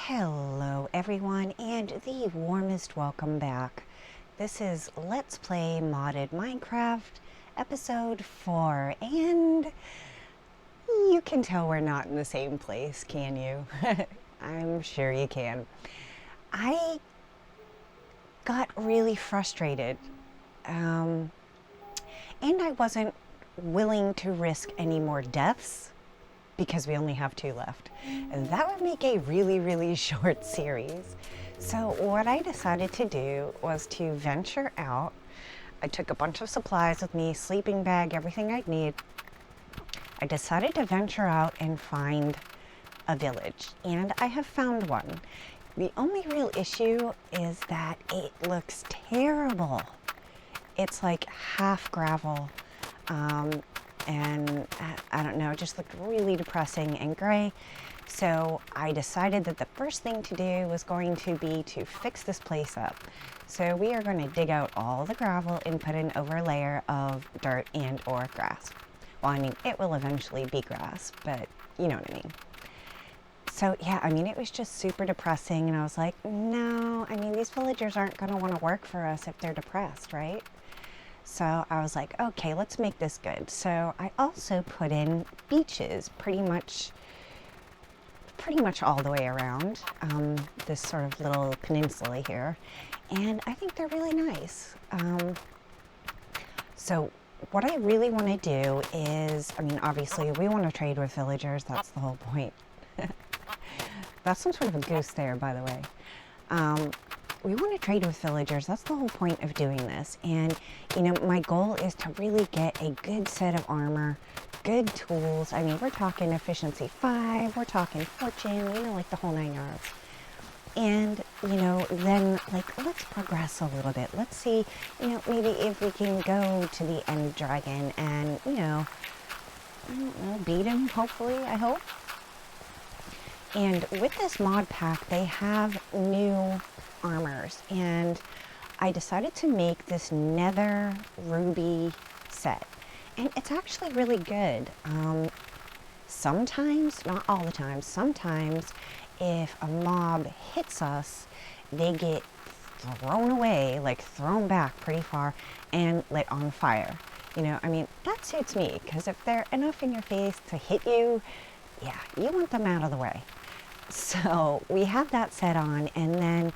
Hello everyone, and the warmest welcome back. This is Let's Play Modded Minecraft episode 4, and you can tell we're not in the same place, can you? I'm sure you can. I got really frustrated, and I wasn't willing to risk any more deaths because we only have 2 left. And that would make a really short series. So what I decided to do was to venture out. I took a bunch of supplies with me, sleeping bag, everything I'd need. I decided to venture out and find a village, and I have found one. The only real issue is that it looks terrible. It's like half gravel. And I don't know, it just looked really depressing and gray. So I decided that the first thing to do was going to be to fix this place up. So we are going to dig out all the gravel and put an overlayer of dirt and or grass. Well, I mean, it will eventually be grass, but you know what I mean. So yeah, I mean, it was just super depressing, and I was like, no, I mean, these villagers aren't going to want to work for us if they're depressed, right? So I was like, okay, let's make this good. So I also put in beaches pretty much all the way around this sort of little peninsula here. And I think they're really nice. So what I really want to do is, I mean, obviously we want to trade with villagers. That's the whole point. That's some sort of a goose there, by the way. We want to trade with villagers. That's the whole point of doing this. And, you know, my goal is to really get a good set of armor, good tools. I mean, we're talking efficiency 5, we're talking fortune, you know, like the whole 9 yards. And, you know, then, like, let's progress a little bit. Let's see, you know, maybe if we can go to the end dragon and, you know, I don't know, beat him, hopefully, I hope. And with this mod pack, they have new armors, and I decided to make this nether ruby set, and it's actually really good. Sometimes, not all the time, sometimes if a mob hits us, they get thrown away, like thrown back pretty far and lit on fire. You know, I mean, that suits me, because if they're enough in your face to hit you, yeah, you want them out of the way. So we have that set on, and then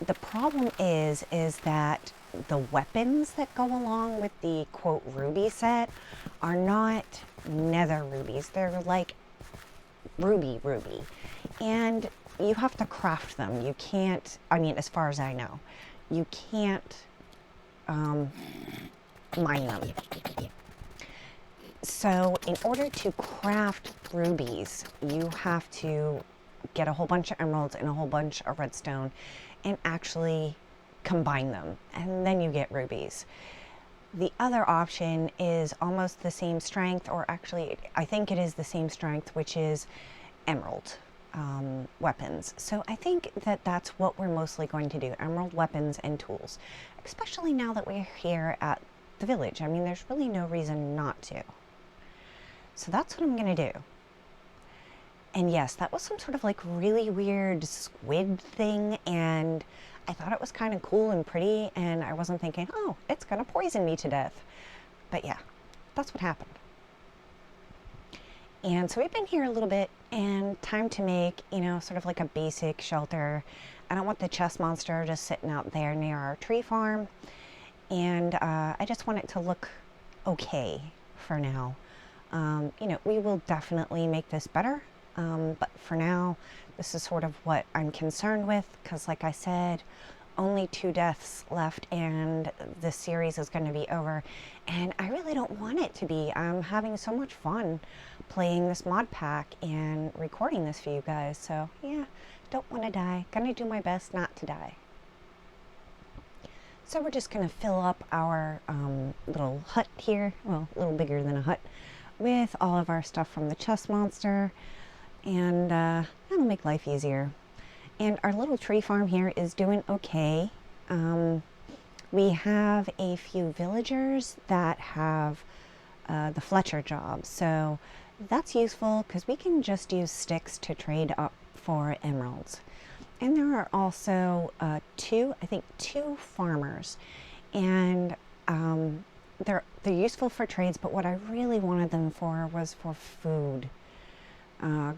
the problem is that the weapons that go along with the quote ruby set are not nether rubies. They're like ruby. And you have to craft them. You can't, I mean, as far as I know, you can't mine them. So in order to craft rubies, you have to get a whole bunch of emeralds and a whole bunch of redstone and actually combine them, and then you get rubies. The other option is almost the same strength, or actually I think it is the same strength, which is emerald weapons. So I think that that's what we're mostly going to do, emerald weapons and tools, especially now that we're here at the village. I mean, there's really no reason not to. So that's what I'm gonna do. And yes, that was some sort of like really weird squid thing, and I thought it was kind of cool and pretty, and I wasn't thinking, oh, it's gonna poison me to death. But yeah, that's what happened. And so we've been here a little bit, and time to make, you know, sort of like a basic shelter. I don't want the chest monster just sitting out there near our tree farm, and I just want it to look okay for now. You know, we will definitely make this better. But for now, this is sort of what I'm concerned with, because like I said, only 2 deaths left and this series is going to be over, and I really don't want it to be. I'm having so much fun playing this mod pack and recording this for you guys, so yeah, don't want to die. Gonna do my best not to die. So we're just going to fill up our little hut here, well, a little bigger than a hut, with all of our stuff from the chest monster. And that'll make life easier. And our little tree farm here is doing okay. We have a few villagers that have the Fletcher job, so that's useful because we can just use sticks to trade up for emeralds. And there are also two farmers, and they're useful for trades, but what I really wanted them for was for food.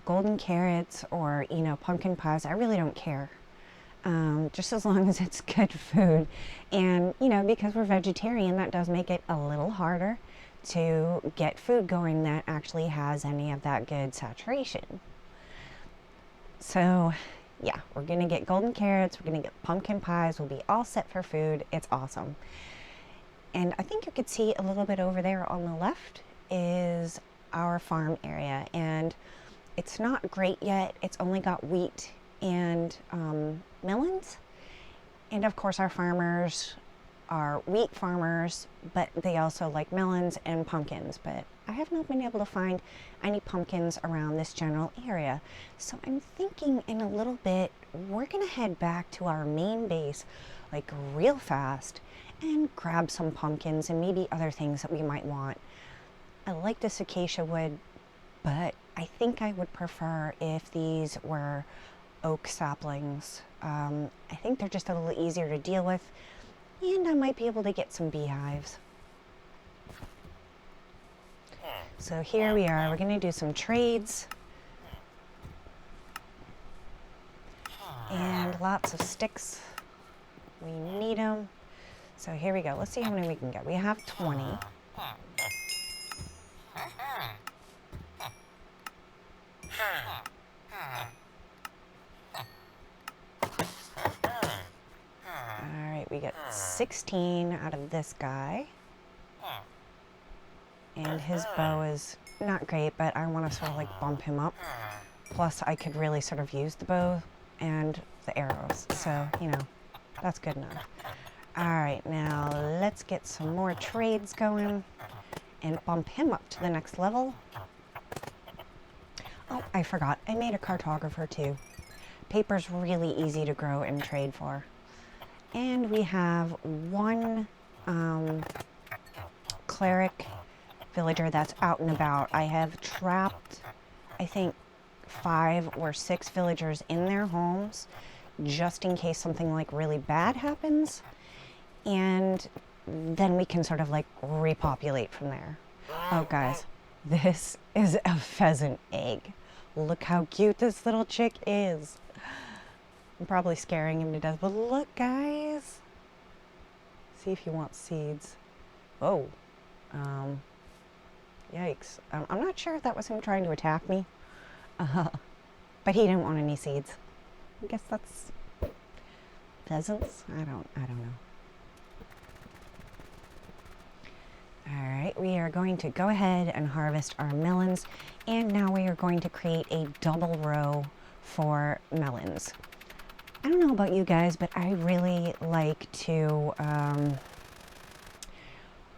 Golden carrots or, pumpkin pies, I really don't care. Just as long as it's good food. And, because we're vegetarian, that does make it a little harder to get food going that actually has any of that good saturation. So, yeah, we're going to get golden carrots, we're going to get pumpkin pies, we'll be all set for food. It's awesome. And I think you could see a little bit over there on the left is our farm area. And it's not great yet. It's only got wheat and melons. And of course our farmers are wheat farmers, but they also like melons and pumpkins. But I have not been able to find any pumpkins around this general area. So I'm thinking in a little bit, we're gonna head back to our main base like real fast and grab some pumpkins and maybe other things that we might want. I like this acacia wood, but I think I would prefer if these were oak saplings. I think they're just a little easier to deal with, and I might be able to get some beehives. So here we are, we're gonna do some trades. And lots of sticks. We need them. So here we go, let's see how many we can get. We have 20. Alright, we get 16 out of this guy. And his bow is not great, but I want to sort of like bump him up. Plus, I could really sort of use the bow and the arrows. So, that's good enough. Alright, now let's get some more trades going and bump him up to the next level. Oh, I forgot. I made a cartographer too. Paper's really easy to grow and trade for. And we have one cleric villager that's out and about. I have trapped, I think, 5 or 6 villagers in their homes just in case something like really bad happens. And then we can sort of like repopulate from there. Oh, guys, this is a pheasant egg. Look how cute this little chick is. I'm probably scaring him to death, but look, guys. See if he wants seeds. Oh, yikes. I'm not sure if that was him trying to attack me, but he didn't want any seeds. I guess that's pheasants. I don't know. All right, we are going to go ahead and harvest our melons, and now we are going to create a double row for melons. I don't know about you guys, but I really like to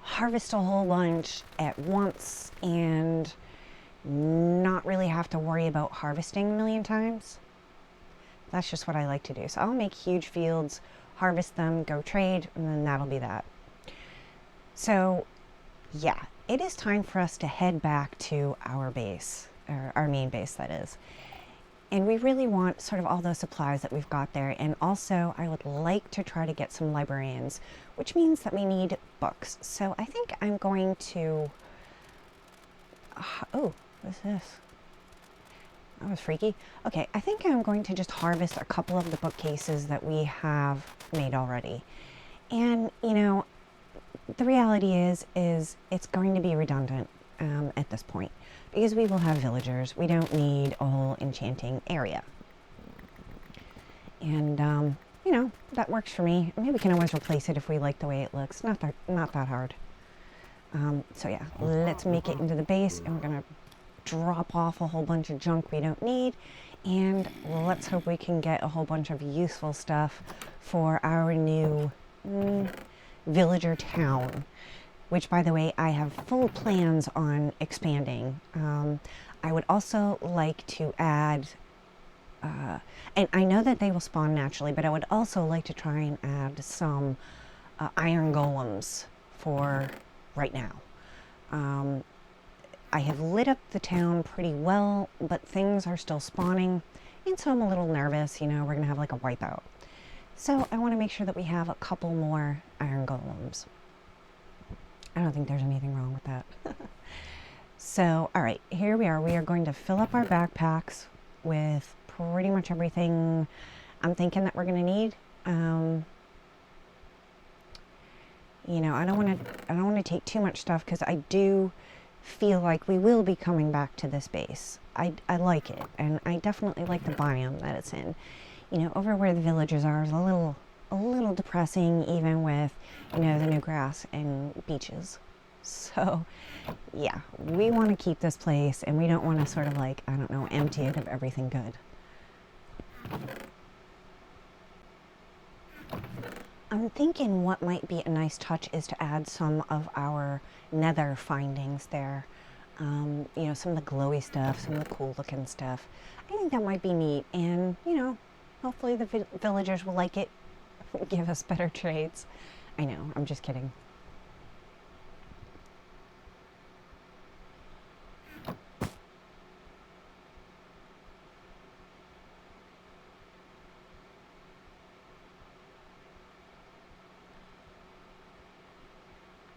harvest a whole bunch at once and not really have to worry about harvesting a million times. That's just what I like to do. So I'll make huge fields, harvest them, go trade, and then that'll be that. So yeah, it is time for us to head back to our base, or our main base, that is. And we really want sort of all those supplies that we've got there. And also, I would like to try to get some librarians, which means that we need books. So I think I'm going to... oh, what's this? That was freaky. Okay, I think I'm going to just harvest a couple of the bookcases that we have made already. And, the reality is it's going to be redundant at this point, because we will have villagers. We don't need a whole enchanting area. And, that works for me. Maybe we can always replace it if we like the way it looks. Not that hard. So yeah, let's make it into the base, and we're going to drop off a whole bunch of junk we don't need. And let's hope we can get a whole bunch of useful stuff for our new villager town, which, by the way, I have full plans on expanding. I would also like to add, and I know that they will spawn naturally, but I would also like to try and add some iron golems for right now. I have lit up the town pretty well, but things are still spawning, And so I'm a little nervous, you know, we're gonna have like a wipeout. So I want to make sure that we have a couple more iron golems. I don't think there's anything wrong with that. So, all right, here we are. We are going to fill up our backpacks with pretty much everything I'm thinking that we're going to need. You know, I don't want to take too much stuff because I do feel like we will be coming back to this base. I like it, and I definitely like the biome that it's in. You know, over where the villages are is a little depressing, even with, you know, the new grass and beaches. So, yeah, we want to keep this place, and we don't want to sort of like, I don't know, empty it of everything good. I'm thinking what might be a nice touch is to add some of our nether findings there. You know, some of the glowy stuff, some of the cool looking stuff. I think that might be neat, and, you know, hopefully the villagers will like it, give us better trades. I know, I'm just kidding.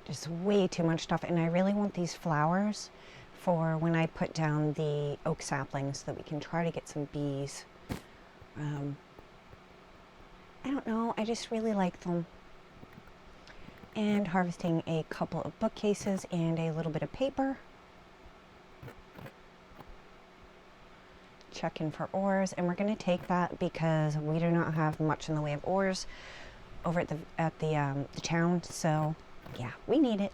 Just way too much stuff, and I really want these flowers for when I put down the oak saplings so that we can try to get some bees. I don't know, I just really like them. And harvesting a couple of bookcases and a little bit of paper. Checking for ores, and we're going to take that because we do not have much in the way of ores over at the town, so yeah, we need it.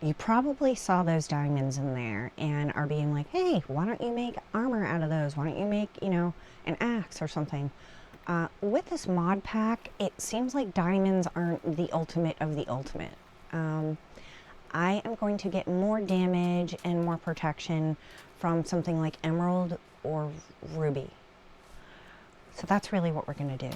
You probably saw those diamonds in there and are being like, hey, why don't you make armor out of those? Why don't you make, you know, an axe or something? With this mod pack, it seems like diamonds aren't the ultimate of the ultimate. I am going to get more damage and more protection from something like emerald or ruby. So that's really what we're going to do.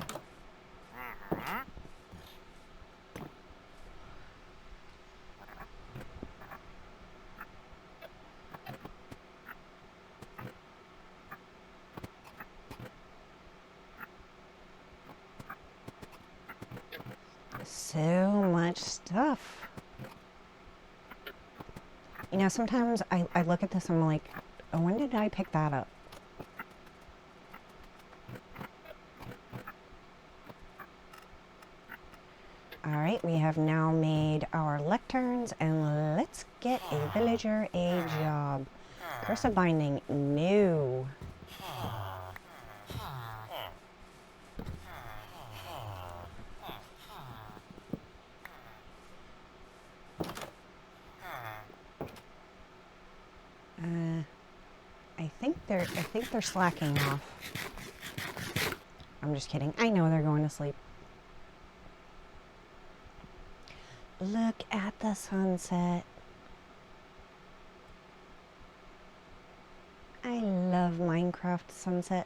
So much stuff. You know, sometimes I look at this and I'm like, oh, when did I pick that up? Alright, we have now made our lecterns, and let's get a villager a job. Curse of Binding, no. I think they're slacking off. I'm just kidding. I know they're going to sleep. Look at the sunset. I love Minecraft sunset.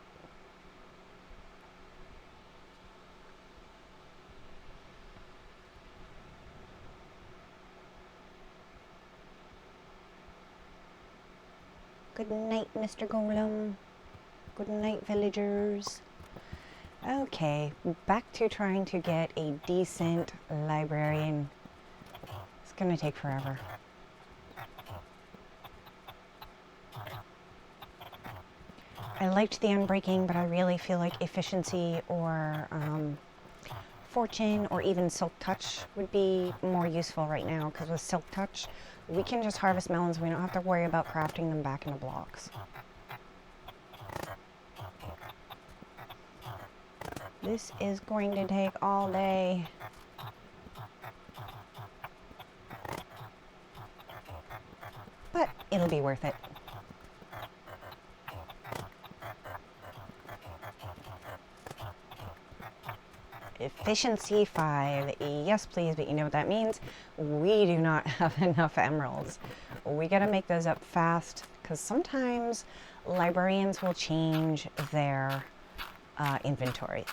Good night, Mr. Golem. Good night, villagers. Okay, back to trying to get a decent librarian. It's gonna take forever. I liked the unbreaking, but I really feel like efficiency or fortune or even silk touch would be more useful right now, because with silk touch we can just harvest melons. We don't have to worry about crafting them back into blocks. This is going to take all day. But it'll be worth it. Efficiency 5. Yes, please, but you know what that means? We do not have enough emeralds. We gotta make those up fast, because sometimes librarians will change their inventory.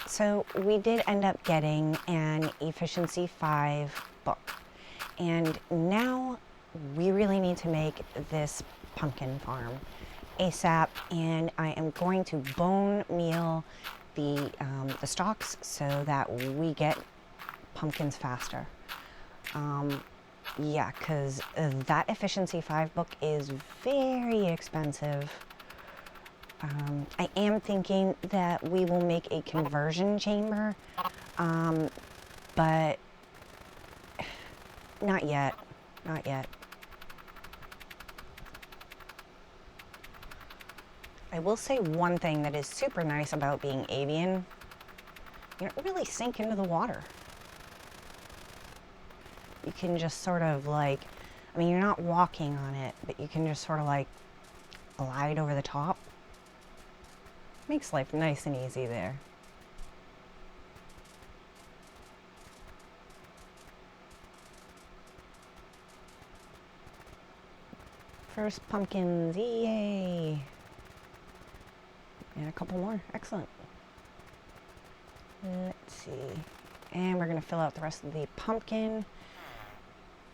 So we did end up getting an Efficiency 5 book. And now we really need to make this pumpkin farm ASAP, and I am going to bone meal the stalks so that we get pumpkins faster. Yeah, because that Efficiency 5 book is very expensive. I am thinking that we will make a conversion chamber, but not yet. Not yet. I will say one thing that is super nice about being avian: you don't really sink into the water. You can just sort of like, I mean, you're not walking on it, but you can just sort of like glide over the top. Makes life nice and easy there. First pumpkins, yay! And a couple more, excellent. Let's see. And we're gonna fill out the rest of the pumpkin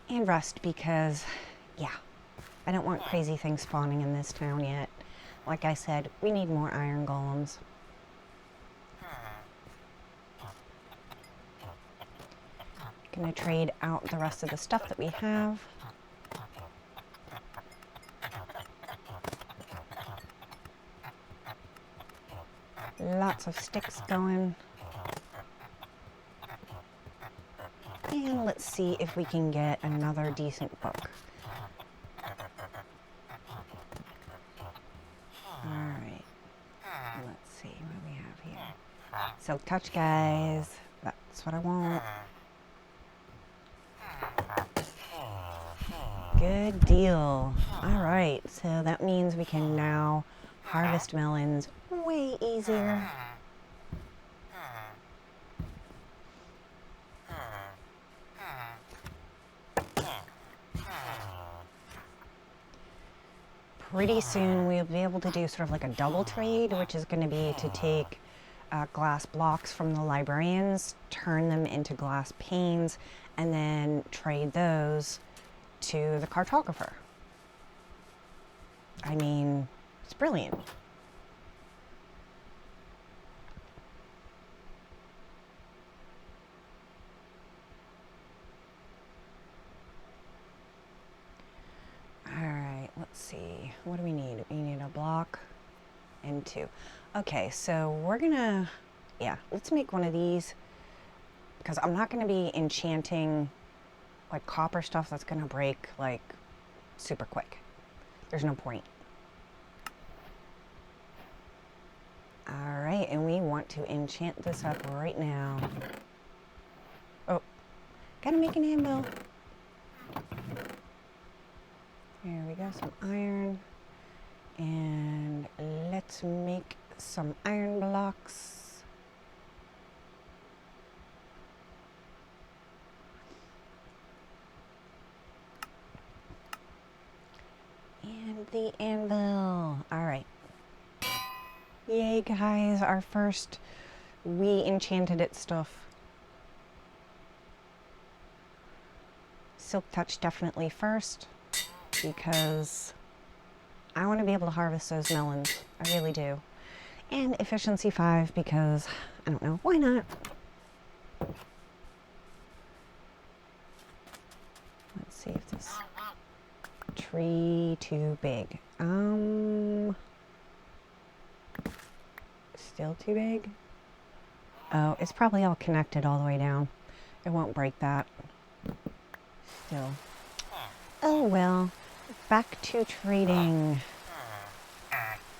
and rest because, yeah, I don't want crazy things spawning in this town yet. Like I said, we need more iron golems. Gonna trade out the rest of the stuff that we have. Lots of sticks going. And let's see if we can get another decent book. Alright. Let's see what we have here. Silk Touch, guys. That's what I want. Good deal. Alright, so that means we can now harvest melons way easier. Pretty soon we'll be able to do sort of like a double trade, which is going to be to take glass blocks from the librarians, turn them into glass panes, and then trade those to the cartographer. I mean, it's brilliant. Alright, let's see. What do we need? We need a block and 2. Okay, so we're gonna, yeah, let's make one of these because I'm not gonna be enchanting like copper stuff that's gonna break like super quick. There's no point. Alright, and we want to enchant this up right now. Oh, gotta make an anvil. Here we go, some iron. And let's make some iron blocks. And the anvil. Alright. Yay, guys, our first we enchanted it stuff. Silk Touch definitely first, because I want to be able to harvest those melons. I really do. And Efficiency 5 because, I don't know, why not? Let's see if this tree too big. Still too big? Oh, it's probably all connected all the way down. It won't break that. Still. Oh well. Back to trading.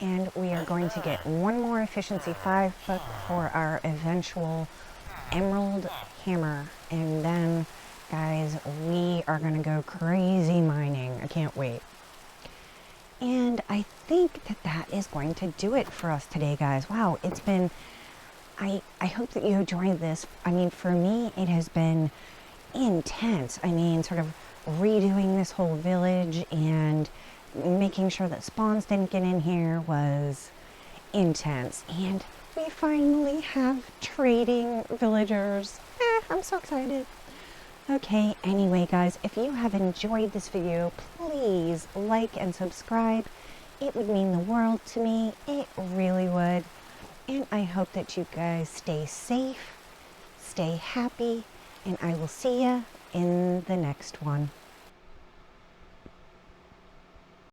And we are going to get one more Efficiency 5 book for our eventual emerald hammer. And then, guys, we are going to go crazy mining. I can't wait. And I think that that is going to do it for us today, guys. Wow, it's been... I hope that you enjoyed this. I mean, for me, it has been intense. I mean, sort of redoing this whole village and making sure that spawns didn't get in here was intense. And we finally have trading villagers. I'm so excited. Okay, anyway guys, if you have enjoyed this video, please like and subscribe. It would mean the world to me. It really would. And I hope that you guys stay safe, stay happy, and I will see ya in the next one.